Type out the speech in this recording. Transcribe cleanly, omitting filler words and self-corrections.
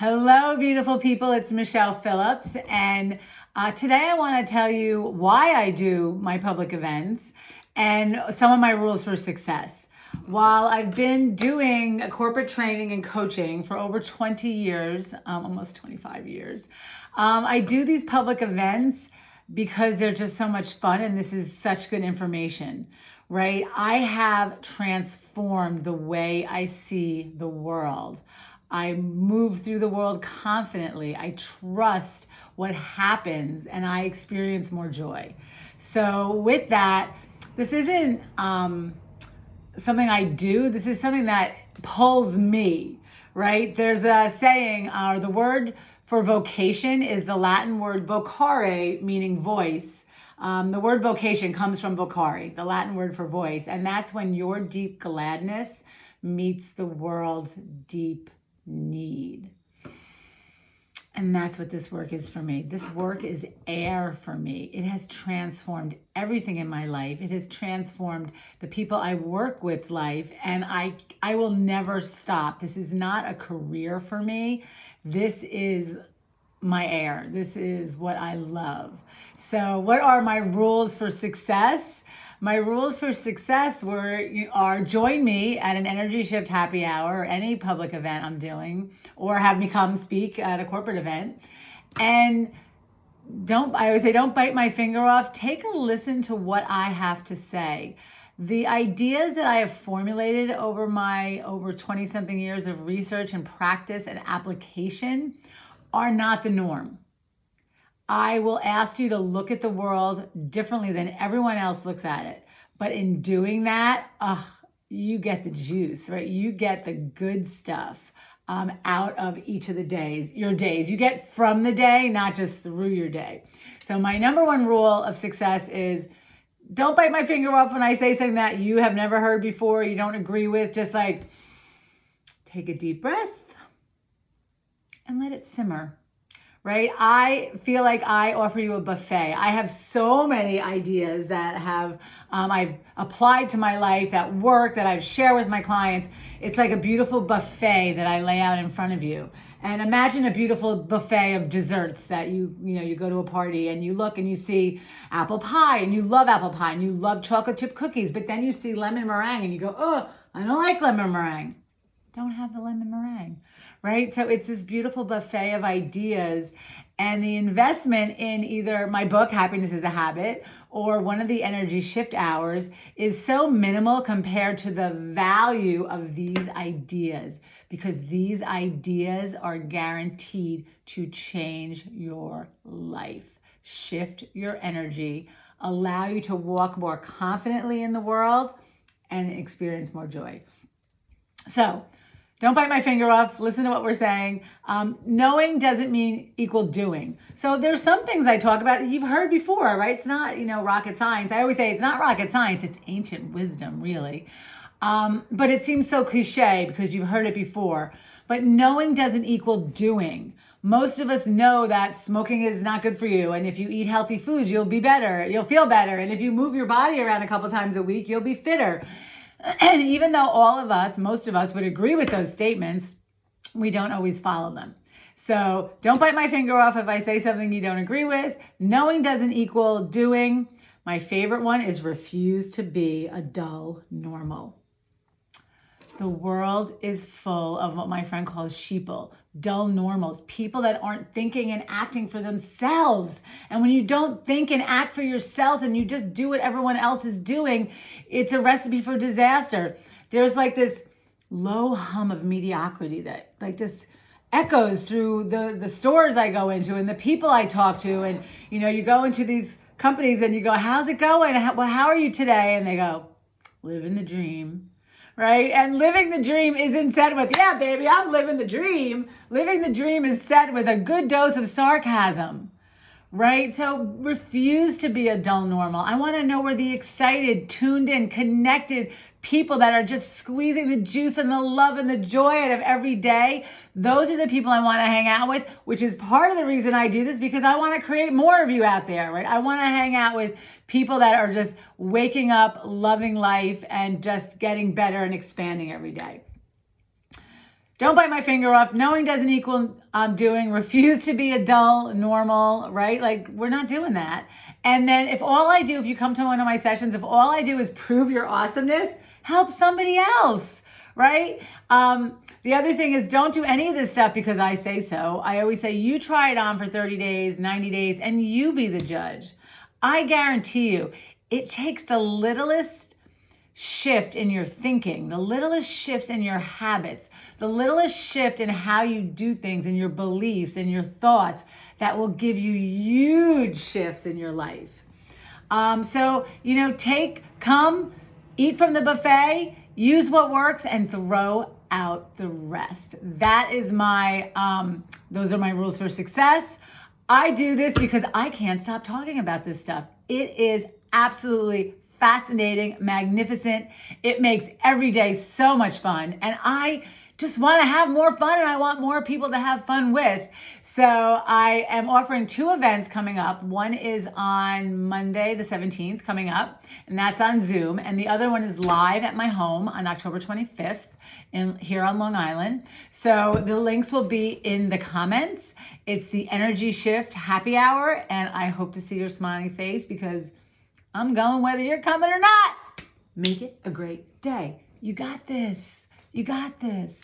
Hello, beautiful people. It's Michele Phillips, and today I want to tell you why I do my public events and some of my rules for success. While I've been doing corporate training and coaching for over 20 years, almost 25 years, I do these public events because they're just so much fun and this is such good information, right? I have transformed the way I see the world. I move through the world confidently. I trust what happens and I experience more joy. So, with that, this isn't something I do, this is something that pulls me, right? There's a saying, the word for vocation is the Latin word vocare, meaning voice. The word vocation comes from vocare, the Latin word for voice, and that's when your deep gladness meets the world's deep need. And that's what this work is for me. This work is air for me. It has transformed everything in my life. It has transformed the people I work with's life, and I will never stop. This is not a career for me. This is my air. This is what I love. So, what are my rules for success? My rules for success are join me at an energy shift happy hour or any public event I'm doing, or have me come speak at a corporate event. And I always say, don't bite my finger off. Take a listen to what I have to say. The ideas that I have formulated over my over 20 something years of research and practice and application are not the norm. I will ask you to look at the world differently than everyone else looks at it. But in doing that, you get the juice, right? You get the good stuff out of each of your days. You get from the day, not just through your day. So my number one rule of success is don't bite my finger off when I say something that you have never heard before, you don't agree with. Just like take a deep breath and let it simmer. Right? I feel like I offer you a buffet. I have so many ideas that I've applied to my life, that work, that I've shared with my clients. It's like a beautiful buffet that I lay out in front of you. And imagine a beautiful buffet of desserts that you go to a party and you look and you see apple pie and you love apple pie and you love chocolate chip cookies, but then you see lemon meringue and you go, oh, I don't like lemon meringue. Don't have the lemon meringue, right? So it's this beautiful buffet of ideas, and the investment in either my book, Happiness is a Habit, or one of the energy shift hours is so minimal compared to the value of these ideas, because these ideas are guaranteed to change your life, shift your energy, allow you to walk more confidently in the world, and experience more joy. So, don't bite my finger off. Listen to what we're saying. Knowing doesn't mean equal doing. So there's some things I talk about that you've heard before, right? It's not, rocket science. I always say it's not rocket science. It's ancient wisdom, really. But it seems so cliche because you've heard it before. But knowing doesn't equal doing. Most of us know that smoking is not good for you. And if you eat healthy foods, you'll be better. You'll feel better. And if you move your body around a couple times a week, you'll be fitter. And even though most of us would agree with those statements, we don't always follow them. So don't bite my finger off if I say something you don't agree with. Knowing doesn't equal doing. My favorite one is refuse to be a dull normal. The world is full of what my friend calls sheeple, dull normals, people that aren't thinking and acting for themselves. And when you don't think and act for yourselves and you just do what everyone else is doing, it's a recipe for disaster. There's like this low hum of mediocrity that like just echoes through the stores I go into and the people I talk to. And, you go into these companies and you go, how's it going? How are you today? And they go, living the dream. Right? And living the dream isn't said with, yeah, baby, I'm living the dream. Living the dream is said with a good dose of sarcasm, right? So refuse to be a dull normal. I want to know where the excited, tuned in, connected people that are just squeezing the juice and the love and the joy out of every day. Those are the people I want to hang out with, which is part of the reason I do this, because I want to create more of you out there, right? I want to hang out with people that are just waking up, loving life, and just getting better and expanding every day. Don't bite my finger off. Knowing doesn't equal doing. Refuse to be a dull normal, right? Like, we're not doing that. And then if you come to one of my sessions, if all I do is prove your awesomeness, help somebody else, right? The other thing is, don't do any of this stuff because I say so. I always say, you try it on for 30 days, 90 days, and you be the judge. I guarantee you, it takes the littlest shift in your thinking, the littlest shifts in your habits, the littlest shift in how you do things, in your beliefs, in your thoughts, that will give you huge shifts in your life. So, come, eat from the buffet, use what works, and throw out the rest. That is those are my rules for success. I do this because I can't stop talking about this stuff. It is absolutely fascinating, magnificent. It makes every day so much fun. And I just want to have more fun, and I want more people to have fun with. So I am offering 2 events coming up. One is on Monday, the 17th, coming up, and that's on Zoom. And the other one is live at my home on October 25th here on Long Island. So the links will be in the comments. It's the Energy Shift Happy Hour, and I hope to see your smiling face because I'm going whether you're coming or not. Make it a great day. You got this. You got this.